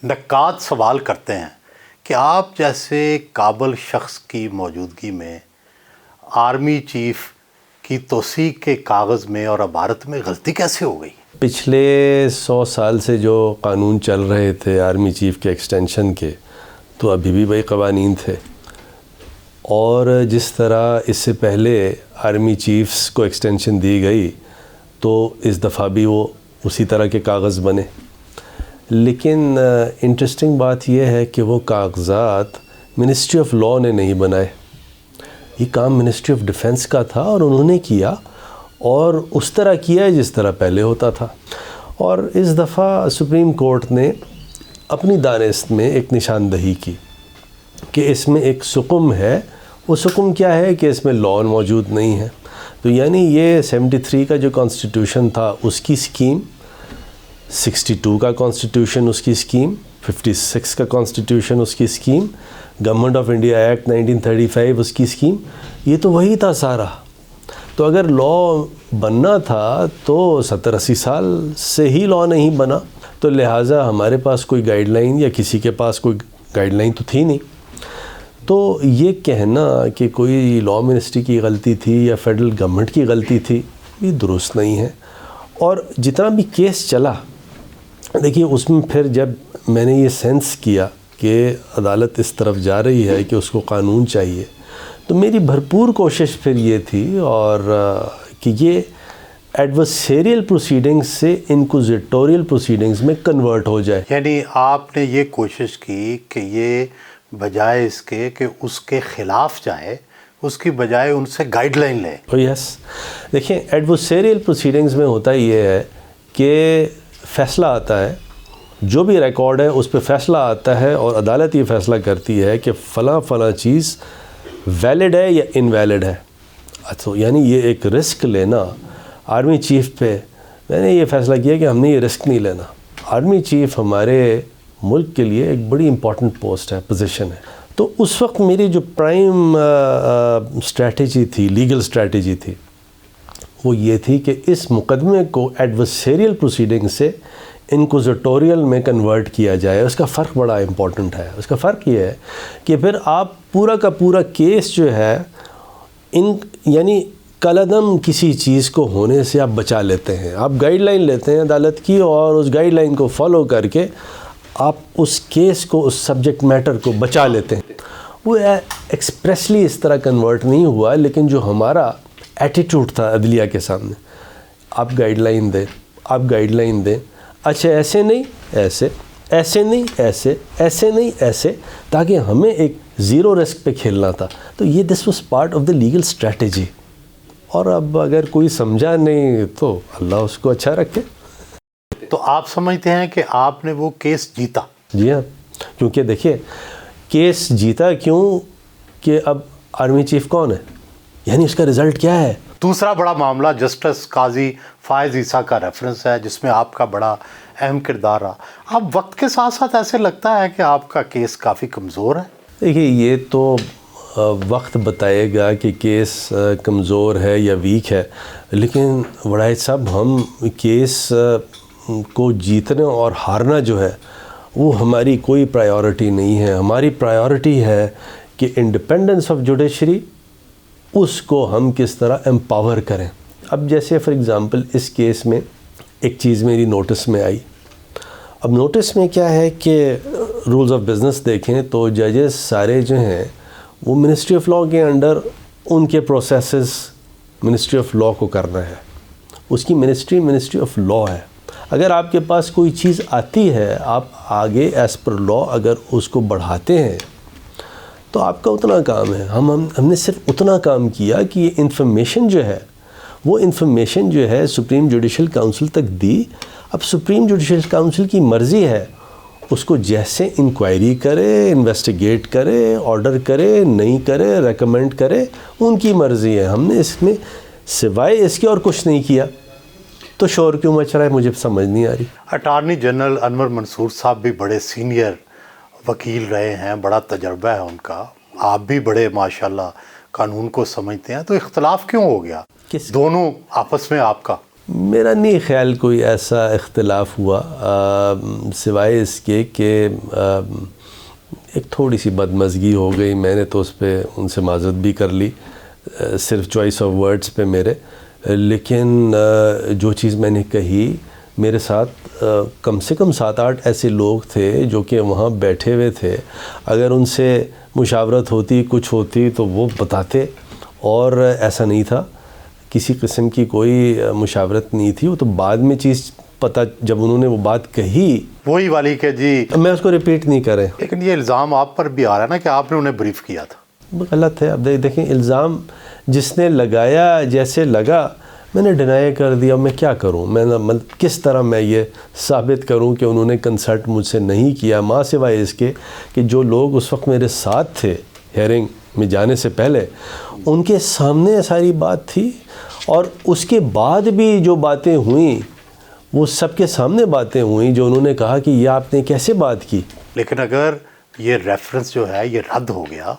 نقاد سوال کرتے ہیں کہ آپ جیسے قابل شخص کی موجودگی میں آرمی چیف کی توثیق کے کاغذ میں اور عبارت میں غلطی کیسے ہو گئی؟ پچھلے 100 سال سے جو قانون چل رہے تھے آرمی چیف کے ایکسٹینشن کے، تو ابھی بھی وہی قوانین تھے، اور جس طرح اس سے پہلے آرمی چیفز کو ایکسٹینشن دی گئی تو اس دفعہ بھی وہ اسی طرح کے کاغذ بنے. لیکن انٹرسٹنگ بات یہ ہے کہ وہ کاغذات منسٹری آف لاء نے نہیں بنائے، یہ کام منسٹری آف ڈیفنس کا تھا اور انہوں نے کیا، اور اس طرح کیا جس طرح پہلے ہوتا تھا. اور اس دفعہ سپریم کورٹ نے اپنی دانست میں ایک نشاندہی کی کہ اس میں ایک سقم ہے. وہ سقم کیا ہے کہ اس میں لاء موجود نہیں ہے. تو یعنی یہ 73 کا جو کانسٹیٹیوشن تھا اس کی اسکیم، 62 کا کانسٹیٹیوشن اس کی اسکیم، 56 کا کانسٹیٹیوشن اس کی scheme, government of India act 1935 اس کی اسکیم، یہ تو وہی تھا سارا. تو اگر لاء بننا تھا تو 70-80 سال سے ہی لاء نہیں بنا، تو لہٰذا ہمارے پاس کوئی گائیڈ لائن یا کسی کے پاس کوئی گائیڈ لائن تو تھی نہیں. تو یہ کہنا کہ کوئی لاء منسٹری کی غلطی تھی یا فیڈرل گورنمنٹ کی غلطی تھی، یہ درست نہیں ہے. اور جتنا بھی کیس چلا، دیکھیے اس میں پھر جب میں نے یہ سینس کیا کہ عدالت اس طرف جا رہی ہے کہ اس کو قانون چاہیے، تو میری بھرپور کوشش پھر یہ تھی اور کہ یہ ایڈورسیریل پروسیڈنگز سے انکوزیٹوریل پروسیڈنگز میں کنورٹ ہو جائے. یعنی آپ نے یہ کوشش کی کہ یہ بجائے اس کے کہ اس کے خلاف جائے، اس کی بجائے ان سے گائیڈ لائن لے. یس، دیکھیں ایڈورسیریل پروسیڈنگز میں ہوتا یہ ہے کہ فیصلہ آتا ہے، جو بھی ریکارڈ ہے اس پہ فیصلہ آتا ہے، اور عدالت یہ فیصلہ کرتی ہے کہ فلاں فلاں چیز ویلڈ ہے یا انویلڈ ہے. تو یعنی یہ ایک رسک لینا آرمی چیف پہ، میں نے یہ فیصلہ کیا کہ ہم نے یہ رسک نہیں لینا. آرمی چیف ہمارے ملک کے لیے ایک بڑی امپورٹنٹ پوسٹ ہے، پوزیشن ہے. تو اس وقت میری جو پرائم اسٹریٹجی تھی، لیگل اسٹریٹجی تھی، وہ یہ تھی کہ اس مقدمے کو ایڈورسیریل پروسیڈنگ سے انکوزیٹوریل میں کنورٹ کیا جائے. اس کا فرق بڑا امپورٹنٹ ہے. اس کا فرق یہ ہے کہ پھر آپ پورا کا پورا کیس جو ہے یعنی کالعدم کسی چیز کو ہونے سے آپ بچا لیتے ہیں. آپ گائیڈ لائن لیتے ہیں عدالت کی، اور اس گائیڈ لائن کو فالو کر کے آپ اس کیس کو، اس سبجیکٹ میٹر کو بچا لیتے ہیں. وہ ایکسپریسلی اس طرح کنورٹ نہیں ہوا، لیکن جو ہمارا ایٹیٹیوڈ تھا عدلیہ کے سامنے، آپ گائیڈ لائن دیں، آپ گائیڈ لائن دیں، اچھا ایسے نہیں ایسے، ایسے نہیں ایسے، ایسے نہیں ایسے، تاکہ ہمیں ایک زیرو رسک پہ کھیلنا تھا. تو یہ this was part of the legal strategy. اور اب اگر کوئی سمجھا نہیں تو اللہ اس کو اچھا رکھے. تو آپ سمجھتے ہیں کہ آپ نے وہ کیس جیتا؟ جی ہاں، کیونکہ دیکھیے کیس جیتا کیوں کہ اب آرمی چیف کون ہے، یعنی اس کا رزلٹ کیا ہے. دوسرا بڑا معاملہ جسٹس قاضی فائز عیسیٰ کا ریفرنس ہے، جس میں آپ کا بڑا اہم کردار رہا. اب وقت کے ساتھ ساتھ ایسے لگتا ہے کہ آپ کا کیس کافی کمزور ہے. دیکھیے یہ تو وقت بتائے گا کہ کیس کمزور ہے یا ویک ہے، لیکن وڑائد صاحب ہم کیس کو جیتنا اور ہارنا جو ہے وہ ہماری کوئی پرائیورٹی نہیں ہے. ہماری پرائیورٹی ہے کہ انڈیپینڈنس آف جوڈیشری، اس کو ہم کس طرح امپاور کریں. اب جیسے فار ایگزامپل اس کیس میں ایک چیز میری نوٹس میں آئی. اب نوٹس میں کیا ہے کہ رولز آف بزنس دیکھیں تو ججز سارے جو ہیں وہ منسٹری آف لاء کے انڈر ان کے پروسیسز منسٹری آف لاء کو کرنا ہے. اس کی منسٹری آف لاء ہے. اگر آپ کے پاس کوئی چیز آتی ہے، آپ آگے ایز پر لاء اگر اس کو بڑھاتے ہیں تو آپ کا اتنا کام ہے. ہم نے صرف اتنا کام کیا کہ یہ انفارمیشن جو ہے، وہ انفارمیشن جو ہے سپریم جوڈیشل کاؤنسل تک دی. اب سپریم جوڈیشل کاؤنسل کی مرضی ہے، اس کو جیسے انکوائری کرے، انویسٹیگیٹ کرے، آرڈر کرے، نہیں کرے، ریکمینڈ کرے، ان کی مرضی ہے. ہم نے اس میں سوائے اس کے اور کچھ نہیں کیا. تو شور کیوں مچ رہا ہے مجھے سمجھ نہیں آ رہی. اٹارنی جنرل انور منصور صاحب بھی بڑے سینئر وکیل رہے ہیں، بڑا تجربہ ہے ان کا، آپ بھی بڑے ماشاءاللہ قانون کو سمجھتے ہیں. تو اختلاف کیوں ہو گیا دونوں آپس میں آپ کا؟ میرا نہیں خیال کوئی ایسا اختلاف ہوا، سوائے اس کے کہ ایک تھوڑی سی بدمزگی ہو گئی. میں نے تو اس پہ ان سے معذرت بھی کر لی، صرف چوائس آف ورڈز پہ میرے. لیکن جو چیز میں نے کہی، میرے ساتھ کم سے کم 7-8 ایسے لوگ تھے جو کہ وہاں بیٹھے ہوئے تھے. اگر ان سے مشاورت ہوتی، کچھ ہوتی تو وہ بتاتے، اور ایسا نہیں تھا، کسی قسم کی کوئی مشاورت نہیں تھی. وہ تو بعد میں چیز پتہ، جب انہوں نے وہ بات کہی وہی والی کہ جی، میں اس کو ریپیٹ نہیں کرے. لیکن یہ الزام آپ پر بھی آ رہا ہے نا کہ آپ نے انہیں بریف کیا تھا. غلط ہے. اب دیکھیں، الزام جس نے لگایا، جیسے لگا میں نے ڈینائی کر دیا. میں کیا کروں؟ میں کس طرح میں یہ ثابت کروں کہ انہوں نے کنسلٹ مجھ سے نہیں کیا، ماں سوائے اس کے کہ جو لوگ اس وقت میرے ساتھ تھے ہیئرنگ میں جانے سے پہلے، ان کے سامنے ساری بات تھی. اور اس کے بعد بھی جو باتیں ہوئیں وہ سب کے سامنے باتیں ہوئیں، جو انہوں نے کہا کہ یہ آپ نے کیسے بات کی. لیکن اگر یہ ریفرنس جو ہے یہ رد ہو گیا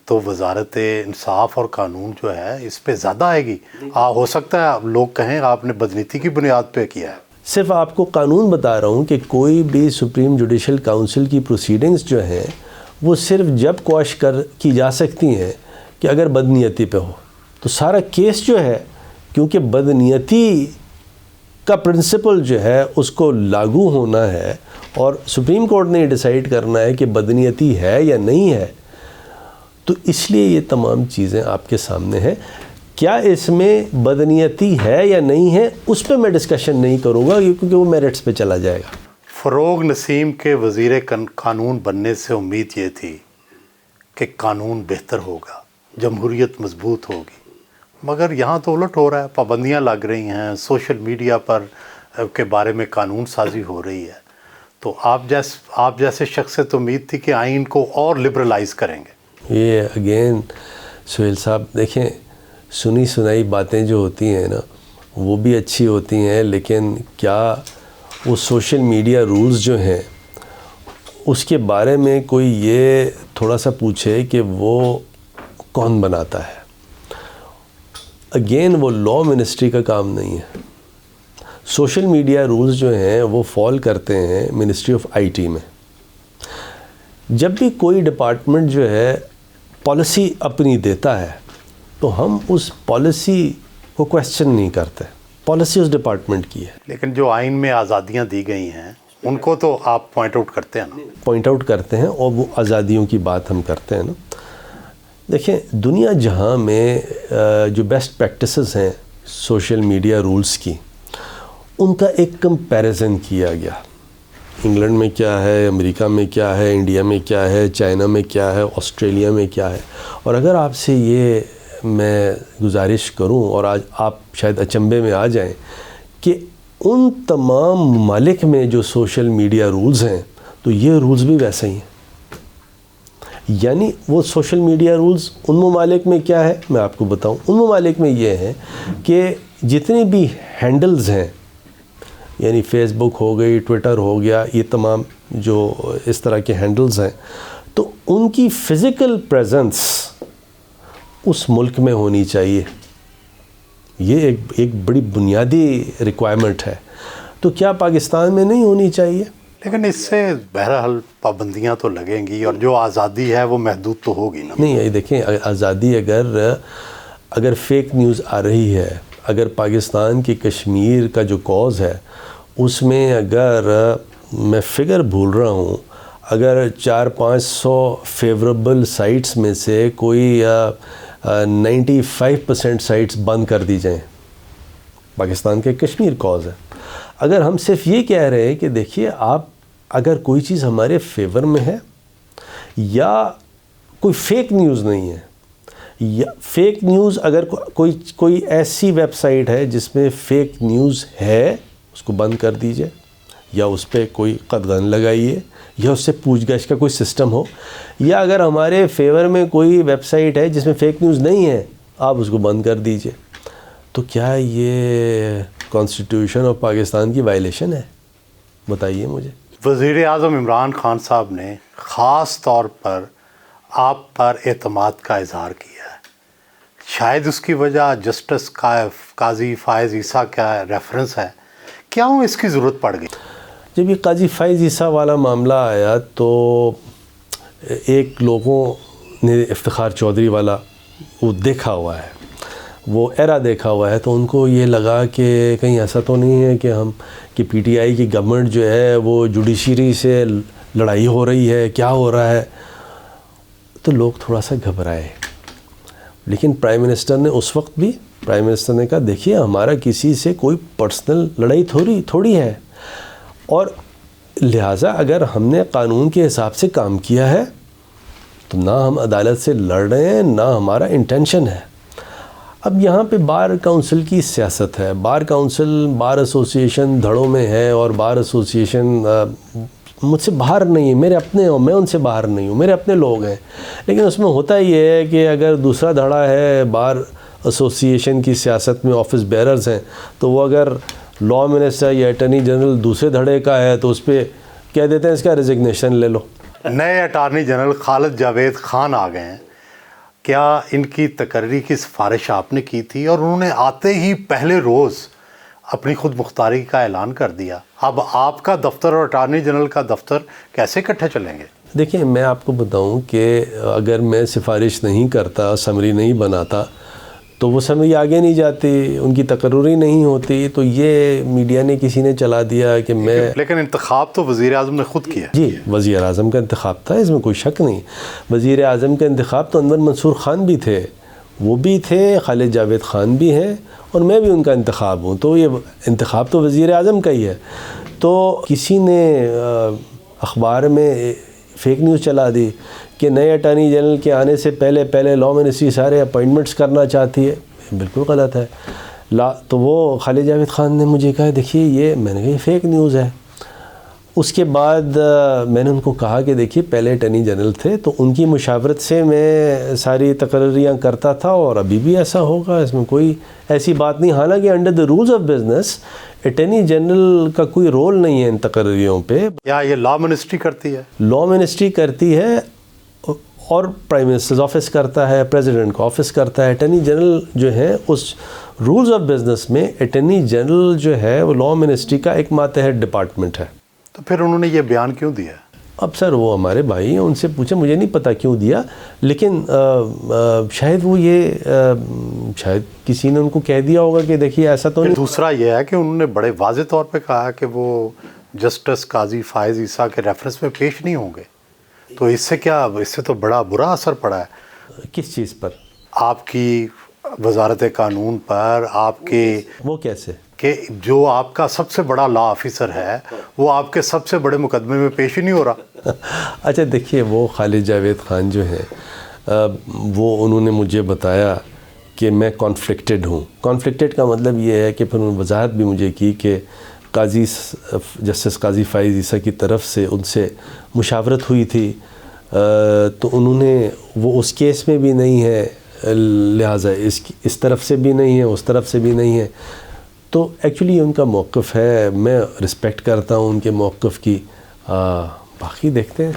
تو وزارت انصاف اور قانون جو ہے اس پہ زیادہ آئے گی. ہو سکتا ہے لوگ کہیں آپ نے بدنیتی کی بنیاد پہ کیا ہے. صرف آپ کو قانون بتا رہا ہوں کہ کوئی بھی سپریم جوڈیشل کاؤنسل کی پروسیڈنگز جو ہیں وہ صرف جب کوش کی جا سکتی ہیں کہ اگر بدنیتی پہ ہو. تو سارا کیس جو ہے، کیونکہ بدنیتی کا پرنسپل جو ہے اس کو لاگو ہونا ہے، اور سپریم کورٹ نے ڈیسائیڈ کرنا ہے کہ بدنیتی ہے یا نہیں ہے، تو اس لیے یہ تمام چیزیں آپ کے سامنے ہیں. کیا اس میں بدنیتی ہے یا نہیں ہے، اس پہ میں ڈسکشن نہیں کروں گا کیونکہ وہ میرٹس پہ چلا جائے گا. فروغ نسیم کے وزیر قانون بننے سے امید یہ تھی کہ قانون بہتر ہوگا، جمہوریت مضبوط ہوگی، مگر یہاں تو الٹ ہو رہا ہے. پابندیاں لگ رہی ہیں، سوشل میڈیا پر کے بارے میں قانون سازی ہو رہی ہے. تو آپ جیسے شخص سے تو امید تھی کہ آئین کو اور لبرلائز کریں گے. یہ اگین سہیل صاحب دیکھیں، سنی سنائی باتیں جو ہوتی ہیں نا وہ بھی اچھی ہوتی ہیں، لیکن کیا وہ سوشل میڈیا رولز جو ہیں اس کے بارے میں کوئی یہ تھوڑا سا پوچھے کہ وہ کون بناتا ہے؟ اگین وہ لا منسٹری کا کام نہیں ہے. سوشل میڈیا رولز جو ہیں وہ فال کرتے ہیں منسٹری آف آئی ٹی میں. جب بھی کوئی ڈپارٹمنٹ جو ہے پالیسی اپنی دیتا ہے تو ہم اس پالیسی کو کویسچن نہیں کرتے، پالیسی اس ڈپارٹمنٹ کی ہے. لیکن جو آئین میں آزادیاں دی گئی ہیں ان کو تو آپ پوائنٹ آؤٹ کرتے ہیں نا. پوائنٹ آؤٹ کرتے ہیں، اور وہ آزادیوں کی بات ہم کرتے ہیں نا. دیکھیں، دنیا جہاں میں جو بیسٹ پریکٹسز ہیں سوشل میڈیا رولز کی، ان کا ایک کمپیریزن کیا گیا. انگلینڈ میں کیا ہے، امریکہ میں کیا ہے، انڈیا میں کیا ہے، چائنا میں کیا ہے، آسٹریلیا میں کیا ہے. اور اگر آپ سے یہ میں گزارش کروں، اور آج آپ شاید اچنبے میں آ جائیں کہ ان تمام ممالک میں جو سوشل میڈیا رولز ہیں تو یہ رولز بھی ویسے ہی ہیں. یعنی وہ سوشل میڈیا رولز ان ممالک میں کیا ہے میں آپ کو بتاؤں. ان ممالک میں یہ ہے کہ جتنے بھی ہینڈلز ہیں، یعنی فیس بک ہو گئی، ٹویٹر ہو گیا، یہ تمام جو اس طرح کے ہینڈلز ہیں، تو ان کی فزیکل پریزنس اس ملک میں ہونی چاہیے. یہ ایک بڑی بنیادی ریکوائرمنٹ ہے. تو کیا پاکستان میں نہیں ہونی چاہیے؟ لیکن اس سے بہرحال پابندیاں تو لگیں گی، اور جو آزادی ہے وہ محدود تو ہوگی نا. نہیں، یہ دیکھیں، آزادی اگر فیک نیوز آ رہی ہے، اگر پاکستان کی کشمیر کا جو کاز ہے اس میں اگر میں فگر بھول رہا ہوں، اگر 400-500 فیوریبل سائٹس میں سے کوئی 95% سائٹس بند کر دی جائیں، پاکستان کے کشمیر کاز ہے. اگر ہم صرف یہ کہہ رہے ہیں کہ دیکھیے، آپ اگر کوئی چیز ہمارے فیور میں ہے، یا کوئی فیک نیوز نہیں ہے، یا فیک نیوز اگر کوئی ایسی ویب سائٹ ہے جس میں فیک نیوز ہے، اس کو بند کر دیجئے، یا اس پہ کوئی قدغن لگائیے، یا اس سے پوچھ گچھ کا کوئی سسٹم ہو. یا اگر ہمارے فیور میں کوئی ویب سائٹ ہے جس میں فیک نیوز نہیں ہے، آپ اس کو بند کر دیجئے. تو کیا یہ کانسٹیٹیوشن آف پاکستان کی وائلیشن ہے؟ بتائیے مجھے. وزیر اعظم عمران خان صاحب نے خاص طور پر آپ پر اعتماد کا اظہار کیا ہے شاید اس کی وجہ جسٹس قاضی فائز عیسیٰ کا ریفرنس ہے. کیوں اس کی ضرورت پڑ گئی؟ جب یہ قاضی فائز عیسیٰ والا معاملہ آیا تو ایک لوگوں نے افتخار چودھری والا وہ دیکھا ہوا ہے، وہ ایرا دیکھا ہوا ہے، تو ان کو یہ لگا کہ کہیں ایسا تو نہیں ہے کہ پی ٹی آئی کی گورنمنٹ جو ہے وہ جوڈیشری سے لڑائی ہو رہی ہے، کیا ہو رہا ہے. تو لوگ تھوڑا سا گھبرائے. لیکن پرائم منسٹر نے اس وقت بھی پرائم منسٹر نے کہا دیکھیے ہمارا کسی سے کوئی پرسنل لڑائی تھوڑی ہے، اور لہٰذا اگر ہم نے قانون کے حساب سے کام کیا ہے تو نہ ہم عدالت سے لڑ رہے ہیں، نہ ہمارا انٹینشن ہے. اب یہاں پہ بار کونسل کی سیاست ہے. بار کونسل بار ایسوسیشن دھڑوں میں ہے، اور بار ایسوسیشن مجھ سے باہر نہیں ہے، میرے اپنے ہوں، میں ان سے باہر نہیں ہوں، میرے اپنے لوگ ہیں. لیکن اس میں ہوتا یہ ہے کہ اگر دوسرا دھڑا ہے بار ایسوسیشن کی سیاست میں آفس بیررز ہیں، تو وہ اگر لاء منسٹر یا اٹارنی جنرل دوسرے دھڑے کا ہے تو اس پہ کہہ دیتے ہیں اس کا ریزگنیشن لے لو. نئے اٹارنی جنرل خالد جاوید خان آ گئے ہیں. کیا ان کی تقرری کی سفارش آپ نے کی تھی؟ اور انہوں نے آتے ہی پہلے روز اپنی خود مختاری کا اعلان کر دیا. اب آپ کا دفتر اور اٹارنی جنرل کا دفتر کیسے اکٹھے چلیں گے؟ دیکھیں میں آپ کو بتاؤں کہ اگر میں سفارش نہیں کرتا، سمری نہیں بناتا، تو وہ سمری آگے نہیں جاتی، ان کی تقرری نہیں ہوتی. تو یہ میڈیا نے کسی نے چلا دیا کہ میں، لیکن انتخاب تو وزیر اعظم نے خود کیا. جی وزیر اعظم کا انتخاب تھا، اس میں کوئی شک نہیں. وزیر اعظم کا انتخاب تو انور منصور خان بھی تھے، وہ بھی تھے، خالد جاوید خان بھی ہیں، اور میں بھی ان کا انتخاب ہوں. تو یہ انتخاب تو وزیر اعظم کا ہی ہے. تو کسی نے اخبار میں فیک نیوز چلا دی کہ نئے اٹارنی جنرل کے آنے سے پہلے لاء منسٹری سارے اپوائنٹمنٹس کرنا چاہتی ہے. بالکل غلط ہے. تو وہ خالد جاوید خان نے مجھے کہا دیکھیے یہ، میں نے کہا یہ فیک نیوز ہے. اس کے بعد میں نے ان کو کہا کہ دیکھیے پہلے اٹارنی جنرل تھے تو ان کی مشاورت سے میں ساری تقرریاں کرتا تھا، اور ابھی بھی ایسا ہوگا، اس میں کوئی ایسی بات نہیں. حالانکہ under the rules of business attorney general کا کوئی رول نہیں ہے ان تقرریوں پہ. یا یہ لاء منسٹری کرتی ہے؟ لاء منسٹری کرتی ہے، اور پرائم منسٹرز آفس کرتا ہے، پریزیڈنٹ کا آفس کرتا ہے. اٹارنی جنرل جو ہے اس رولز آف بزنس میں اٹارنی جنرل جو ہے وہ لاء منسٹری کا ایک ماتحت ڈپارٹمنٹ ہے. تو پھر انہوں نے یہ بیان کیوں دیا؟ اب سر وہ ہمارے بھائی ہیں، ان سے پوچھیں، مجھے نہیں پتہ کیوں دیا. لیکن شاید وہ شاید کسی نے ان کو کہہ دیا ہوگا کہ دیکھیے ایسا تو نہیں. دوسرا یہ ہے کہ انہوں نے بڑے واضح طور پہ کہا کہ وہ جسٹس قاضی فائز عیسیٰ کے ریفرنس میں پیش نہیں ہوں گے. تو اس سے تو بڑا برا اثر پڑا ہے. کس چیز پر؟ آپ کی وزارت قانون پر. آپ کے وہ کیسے کہ جو آپ کا سب سے بڑا لا آفیسر ہے وہ آپ کے سب سے بڑے مقدمے میں پیش ہی نہیں ہو رہا. اچھا دیکھیے وہ خالد جاوید خان جو ہیں وہ انہوں نے مجھے بتایا کہ میں کانفلکٹڈ ہوں. کانفلکٹڈ کا مطلب یہ ہے کہ پھر انہوں نے وضاحت بھی مجھے کی کہ جسٹس قاضی فائز عیسیٰ کی طرف سے ان سے مشاورت ہوئی تھی، تو انہوں نے وہ اس کیس میں بھی نہیں ہے، لہٰذا اس طرف سے بھی نہیں ہے، اس طرف سے بھی نہیں ہے. تو ایکچولی ان کا موقف ہے، میں رسپیکٹ کرتا ہوں ان کے موقف کی. باقی دیکھتے ہیں.